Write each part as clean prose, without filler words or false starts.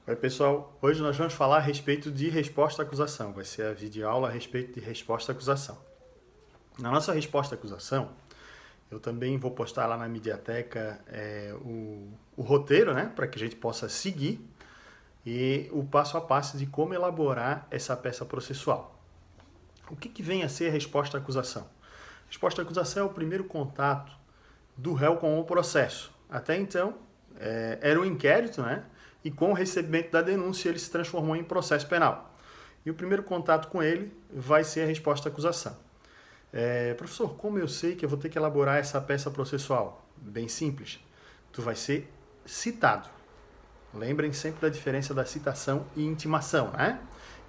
Oi, pessoal. Hoje nós vamos falar a respeito de resposta à acusação. Vai ser a videoaula a respeito de resposta à acusação. Na nossa resposta à acusação, eu também vou postar lá na Mediateca o roteiro, né, para que a gente possa seguir e o passo a passo de como elaborar essa peça processual. O que vem a ser a resposta à acusação? A resposta à acusação é o primeiro contato do réu com o processo. Até então, era um inquérito, né? E com o recebimento da denúncia, ele se transformou em processo penal. E o primeiro contato com ele vai ser a resposta à acusação. Professor, como eu sei que eu vou ter que elaborar essa peça processual? Bem simples. Tu vai ser citado. Lembrem sempre da diferença da citação e intimação, né?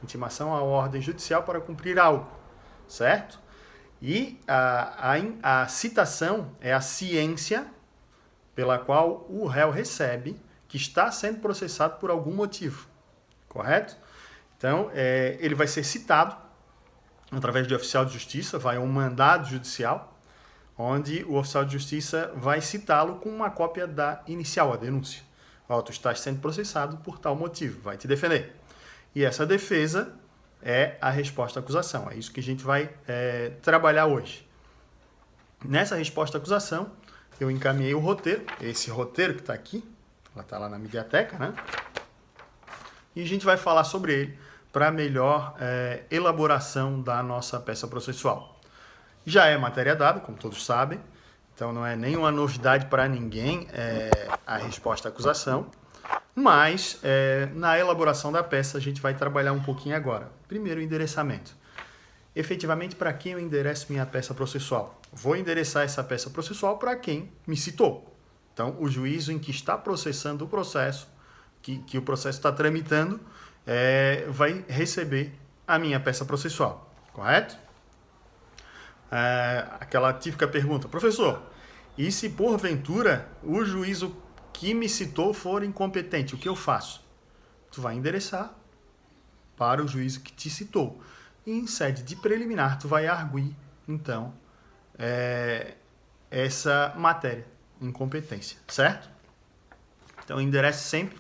Intimação é a ordem judicial para cumprir algo, certo? E a citação é a ciência pela qual o réu recebe que está sendo processado por algum motivo, correto? Então, ele vai ser citado através de oficial de justiça, vai a um mandado judicial, onde o oficial de justiça vai citá-lo com uma cópia da inicial, a denúncia. Ó, tu estás sendo processado por tal motivo, vai te defender. E essa defesa é a resposta à acusação. É isso que a gente vai trabalhar hoje. Nessa resposta à acusação, eu encaminhei o roteiro, esse roteiro que está aqui, ela está lá na Mediateca, né? E a gente vai falar sobre ele para melhor elaboração da nossa peça processual. Já é matéria dada, como todos sabem, então não é nenhuma novidade para ninguém a resposta à acusação, mas na elaboração da peça a gente vai trabalhar um pouquinho agora. Primeiro, o endereçamento. Efetivamente, para quem eu endereço minha peça processual? Vou endereçar essa peça processual para quem me citou. Então, o juízo em que está processando o processo, que o processo está tramitando, vai receber a minha peça processual, correto? Aquela típica pergunta, professor, e se porventura o juízo que me citou for incompetente, o que eu faço? Tu vai endereçar para o juízo que te citou. E em sede de preliminar, tu vai arguir, então, essa matéria, incompetência, certo? Então, enderece sempre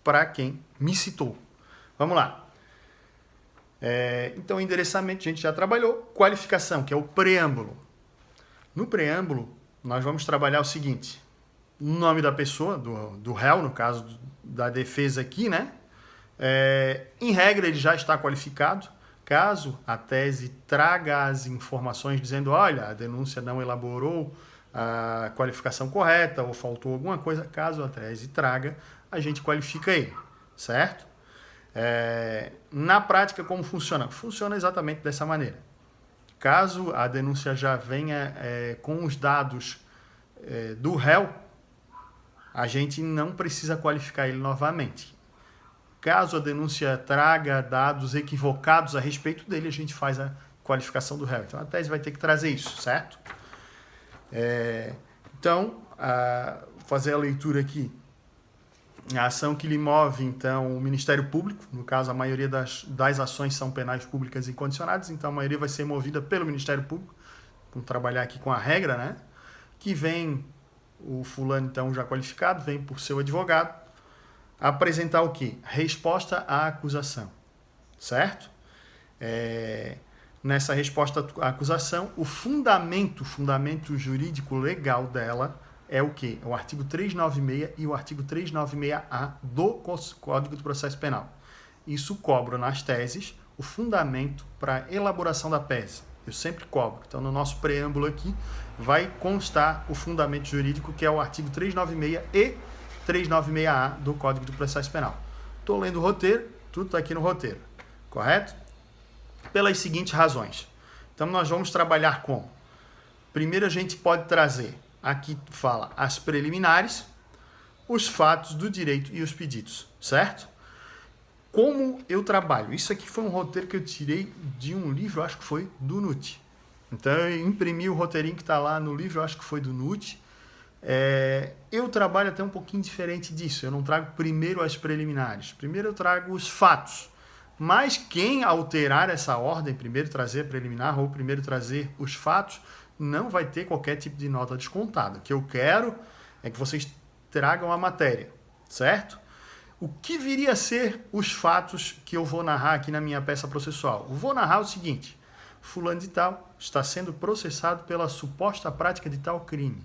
para quem me citou. Vamos lá. Então, endereçamento a gente já trabalhou. Qualificação, que é o preâmbulo. No preâmbulo, nós vamos trabalhar o seguinte. O nome da pessoa, do réu, no caso da defesa aqui, né? Em regra, ele já está qualificado. Caso a tese traga as informações dizendo, olha, a denúncia não elaborou a qualificação correta ou faltou alguma coisa, caso a tese traga, a gente qualifica ele, certo? Na prática, como funciona? Funciona exatamente dessa maneira. Caso a denúncia já venha com os dados do réu, a gente não precisa qualificar ele novamente. Caso a denúncia traga dados equivocados a respeito dele, a gente faz a qualificação do réu. Então, a tese vai ter que trazer isso, certo? Então, fazer a leitura aqui. A ação que lhe move, então, o Ministério Público, no caso, a maioria das ações são penais públicas incondicionadas, então a maioria vai ser movida pelo Ministério Público, vamos trabalhar aqui com a regra, né? Que vem o fulano, então, já qualificado, vem por seu advogado, apresentar o quê? Resposta à acusação, certo? Nessa resposta à acusação, o fundamento jurídico legal dela é o quê? É o artigo 396 e o artigo 396-A do Código do Processo Penal. Isso cobra nas teses o fundamento para a elaboração da peça. Eu sempre cobro. Então, no nosso preâmbulo aqui, vai constar o fundamento jurídico, que é o artigo 396 e 396-A do Código do Processo Penal. Estou lendo o roteiro, tudo está aqui no roteiro, correto? Pelas seguintes razões. Então, nós vamos trabalhar com... Primeiro, a gente pode trazer, aqui fala, as preliminares, os fatos do direito e os pedidos, certo? Como eu trabalho? Isso aqui foi um roteiro que eu tirei de um livro, acho que foi do NUT. Então, eu imprimi o roteirinho que está lá no livro, acho que foi do NUT. Eu trabalho até um pouquinho diferente disso. Eu não trago primeiro as preliminares. Primeiro eu trago os fatos. Mas quem alterar essa ordem, primeiro trazer a preliminar ou primeiro trazer os fatos, não vai ter qualquer tipo de nota descontada. O que eu quero é que vocês tragam a matéria, certo? O que viria a ser os fatos que eu vou narrar aqui na minha peça processual? Eu vou narrar o seguinte: fulano de tal está sendo processado pela suposta prática de tal crime.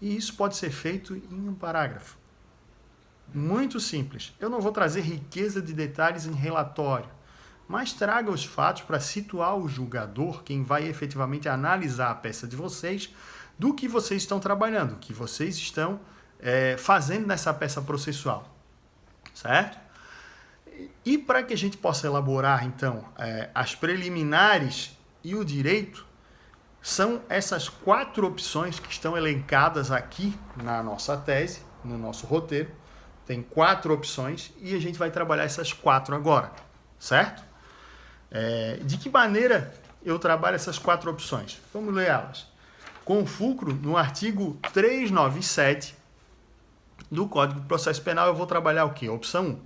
E isso pode ser feito em um parágrafo. Muito simples. Eu não vou trazer riqueza de detalhes em relatório, mas traga os fatos para situar o julgador, quem vai efetivamente analisar a peça de vocês, do que vocês estão trabalhando, o que vocês estão fazendo nessa peça processual. Certo? E para que a gente possa elaborar, então, as preliminares e o direito, são essas 4 opções que estão elencadas aqui na nossa tese, no nosso roteiro. Tem 4 opções e a gente vai trabalhar essas 4 agora, certo? De que maneira eu trabalho essas 4 opções? Vamos ler elas. Com fulcro no artigo 397 do Código de Processo Penal, eu vou trabalhar o quê? Opção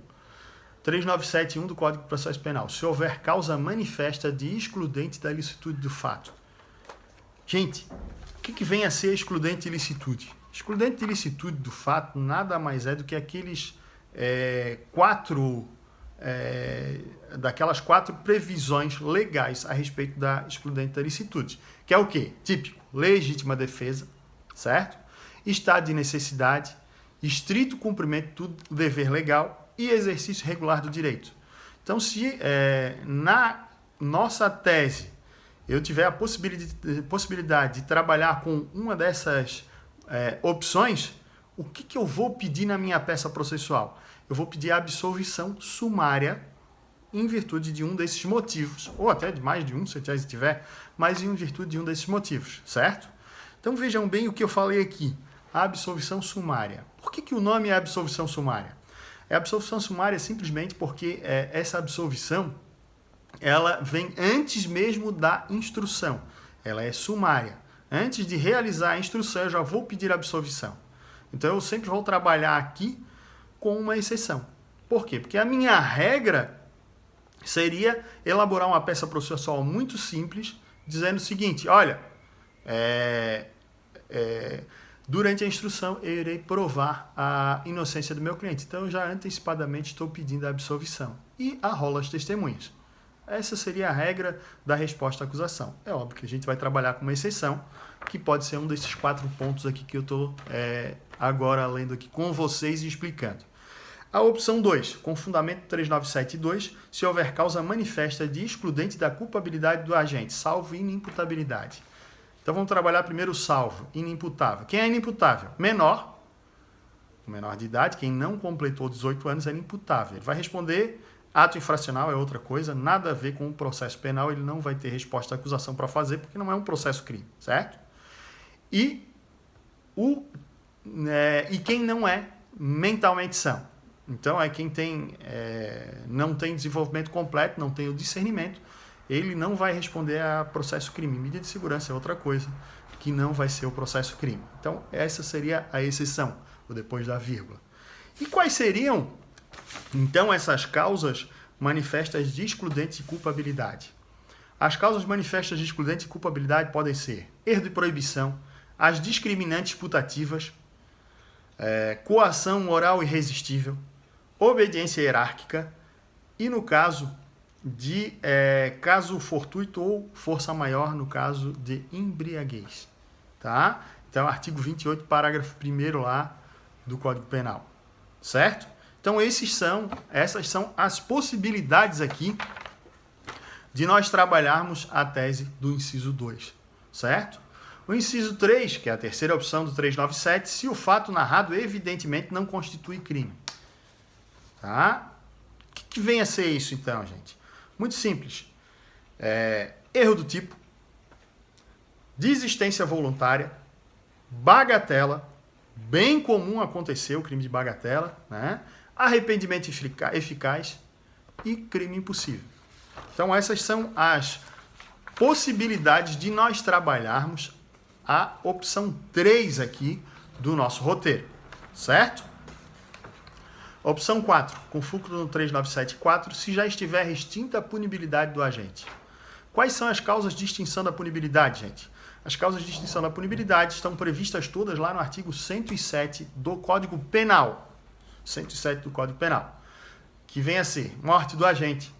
1. 397.1 do Código de Processo Penal. Se houver causa manifesta de excludente da ilicitude do fato. Gente, o que vem a ser excludente de ilicitude? Excludente de ilicitude do fato nada mais é do que aqueles daquelas 4 previsões legais a respeito da excludente da ilicitude. Que é o quê? Típico: legítima defesa, certo? Estado de necessidade, estrito cumprimento do dever legal e exercício regular do direito. Então, se na nossa tese eu tiver a possibilidade de trabalhar com uma dessas opções, o que eu vou pedir na minha peça processual? Eu vou pedir a absolvição sumária em virtude de um desses motivos, ou até de mais de um, se tiver, mas em virtude de um desses motivos, certo? Então vejam bem o que eu falei aqui, a absolvição sumária. Por que o nome é absolvição sumária? A absolvição sumária simplesmente porque essa absolvição ela vem antes mesmo da instrução, ela é sumária. Antes de realizar a instrução, eu já vou pedir a absolvição. Então, eu sempre vou trabalhar aqui com uma exceção. Por quê? Porque a minha regra seria elaborar uma peça processual muito simples, dizendo o seguinte: olha, durante a instrução, eu irei provar a inocência do meu cliente. Então, eu já antecipadamente estou pedindo a absolvição. E arrolo as testemunhas. Essa seria a regra da resposta à acusação. É óbvio que a gente vai trabalhar com uma exceção, que pode ser um desses 4 pontos aqui que eu estou agora lendo aqui com vocês e explicando. A opção 2, com fundamento 397.2, se houver causa manifesta de excludente da culpabilidade do agente, salvo inimputabilidade. Então vamos trabalhar primeiro o salvo, inimputável. Quem é inimputável? Menor, o menor de idade, quem não completou 18 anos é inimputável. Ele vai responder. Ato infracional é outra coisa, nada a ver com o processo penal, ele não vai ter resposta à acusação para fazer, porque não é um processo crime, certo? E quem não é mentalmente são. Então, quem não tem desenvolvimento completo, não tem o discernimento, ele não vai responder a processo crime. Medida de segurança é outra coisa, que não vai ser o processo crime. Então, essa seria a exceção, ou depois da vírgula. E quais seriam então, essas causas manifestas de excludente de culpabilidade? As causas manifestas de excludente de culpabilidade podem ser erro de proibição, as discriminantes putativas, coação moral irresistível, obediência hierárquica e, no caso de caso fortuito ou força maior, no caso de embriaguez. Tá? Então, artigo 28, parágrafo 1º lá do Código Penal. Certo? Então, essas são as possibilidades aqui de nós trabalharmos a tese do inciso 2, certo? O inciso 3, que é a terceira opção do 397, se o fato narrado evidentemente não constitui crime. Tá? O que vem a ser isso, então, gente? Muito simples. Erro do tipo, desistência voluntária, bagatela, bem comum acontecer o crime de bagatela, né? Arrependimento eficaz e crime impossível. Então, essas são as possibilidades de nós trabalharmos a opção 3 aqui do nosso roteiro, certo? Opção 4, com fulcro no 397.4, se já estiver extinta a punibilidade do agente. Quais são as causas de extinção da punibilidade, gente? As causas de extinção da punibilidade estão previstas todas lá no artigo 107 do Código Penal. 107 do Código Penal. que venha a ser morte do agente,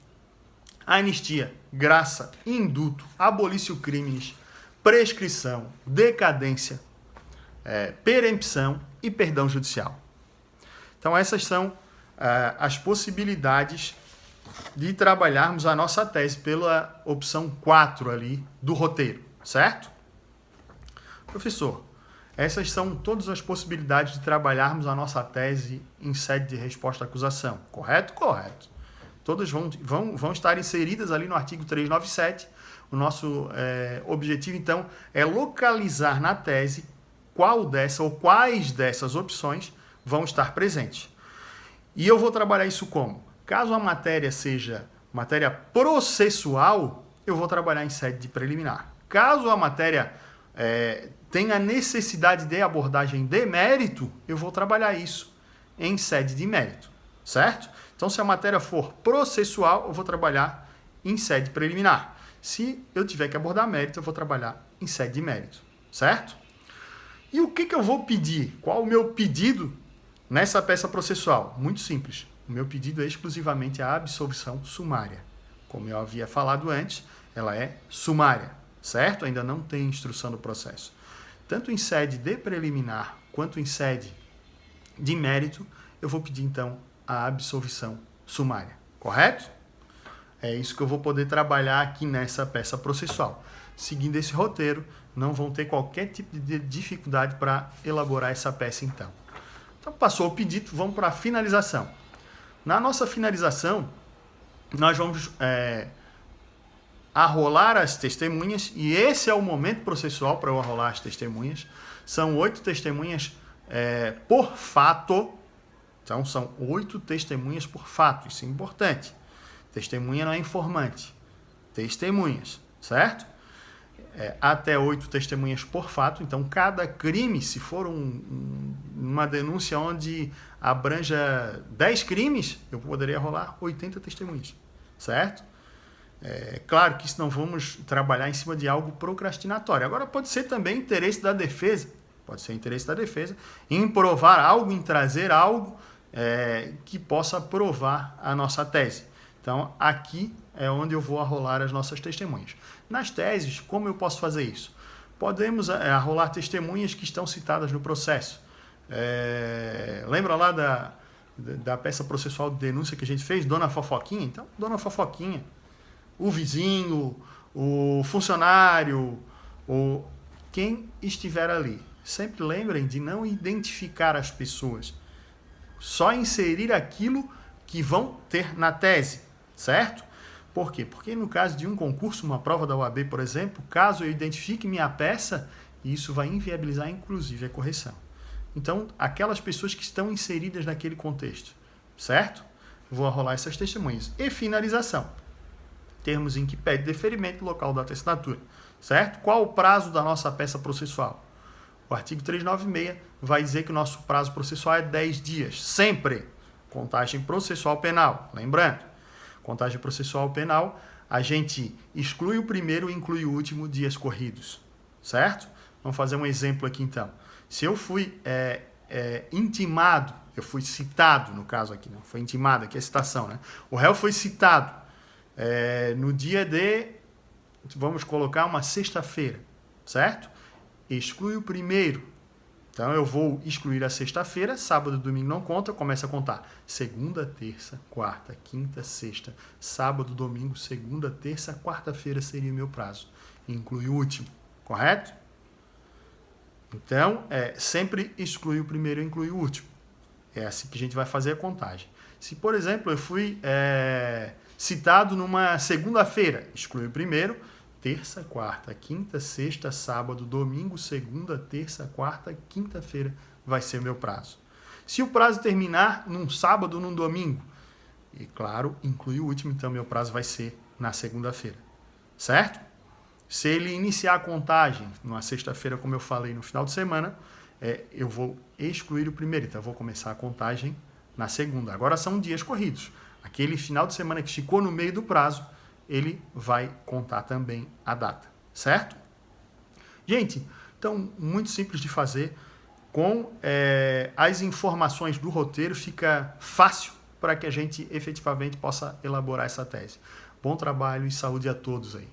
anistia, graça, indulto, abolício crimes, prescrição, decadência, perempção e perdão judicial. Então essas são as possibilidades de trabalharmos a nossa tese pela opção 4 ali do roteiro, certo? Professor, essas são todas as possibilidades de trabalharmos a nossa tese em sede de resposta à acusação, correto? Correto. Todas vão estar inseridas ali no artigo 397. O nosso objetivo, então, é localizar na tese qual dessa ou quais dessas opções vão estar presentes. E eu vou trabalhar isso como? Caso a matéria seja matéria processual, eu vou trabalhar em sede de preliminar. Caso a matéria tenha necessidade de abordagem de mérito, eu vou trabalhar isso em sede de mérito, certo? Então, se a matéria for processual, eu vou trabalhar em sede preliminar. Se eu tiver que abordar mérito, eu vou trabalhar em sede de mérito, certo? E o que eu vou pedir? Qual o meu pedido nessa peça processual? Muito simples. O meu pedido é exclusivamente a absolvição sumária. Como eu havia falado antes, ela é sumária, certo? Ainda não tem instrução do processo. Tanto em sede de preliminar quanto em sede de mérito, eu vou pedir, então, a absolvição sumária, correto? É isso que eu vou poder trabalhar aqui nessa peça processual. Seguindo esse roteiro, não vão ter qualquer tipo de dificuldade para elaborar essa peça, então. Então, passou o pedido, vamos para a finalização. Na nossa finalização, nós vamos arrolar as testemunhas, e esse é o momento processual para eu arrolar as testemunhas. São 8 testemunhas por fato. Então, são 8 testemunhas por fato, isso é importante. Testemunha não é informante. Testemunhas, certo? Até 8 testemunhas por fato. Então, cada crime, se for uma denúncia onde abranja 10 crimes, eu poderia rolar 80 testemunhas, certo? Claro que isso não vamos trabalhar em cima de algo procrastinatório. Agora, pode ser também interesse da defesa. Pode ser interesse da defesa em provar algo, em trazer algo que possa provar a nossa tese. Então, aqui é onde eu vou arrolar as nossas testemunhas. Nas teses, como eu posso fazer isso? Podemos arrolar testemunhas que estão citadas no processo. Lembra lá da peça processual de denúncia que a gente fez? Dona Fofoquinha? Então, Dona Fofoquinha. O vizinho, o funcionário, quem estiver ali. Sempre lembrem de não identificar as pessoas. Só inserir aquilo que vão ter na tese, certo? Por quê? Porque no caso de um concurso, uma prova da OAB, por exemplo, caso eu identifique minha peça, isso vai inviabilizar inclusive a correção. Então, aquelas pessoas que estão inseridas naquele contexto, certo? Vou arrolar essas testemunhas. E finalização. Termos em que pede deferimento local da assinatura, certo? Qual o prazo da nossa peça processual? O artigo 396 vai dizer que o nosso prazo processual é 10 dias, sempre. Contagem processual penal, lembrando, contagem processual penal, a gente exclui o primeiro e inclui o último dias corridos, certo? Vamos fazer um exemplo aqui, então. Se eu fui intimado, eu fui citado, no caso aqui, não foi intimado, aqui é citação, né? O réu foi citado no dia de, vamos colocar uma sexta-feira, certo? Exclui o primeiro. Então, eu vou excluir a sexta-feira, sábado e domingo não conta, eu começo a contar segunda, terça, quarta, quinta, sexta, sábado, domingo, segunda, terça, quarta-feira seria o meu prazo. Inclui o último, correto? Então, sempre exclui o primeiro e inclui o último. É assim que a gente vai fazer a contagem. Se, por exemplo, eu fui citado numa segunda-feira, exclui o primeiro, terça, quarta, quinta, sexta, sábado, domingo, segunda, terça, quarta, quinta-feira vai ser meu prazo. Se o prazo terminar num sábado ou num domingo, e claro, inclui o último, então meu prazo vai ser na segunda-feira, certo? Se ele iniciar a contagem numa sexta-feira, como eu falei, no final de semana, eu vou excluir o primeiro, então eu vou começar a contagem na segunda. Agora são dias corridos. Aquele final de semana que ficou no meio do prazo, ele vai contar também a data, certo? Gente, então, muito simples de fazer. Com as informações do roteiro, fica fácil para que a gente efetivamente possa elaborar essa tese. Bom trabalho e saúde a todos aí.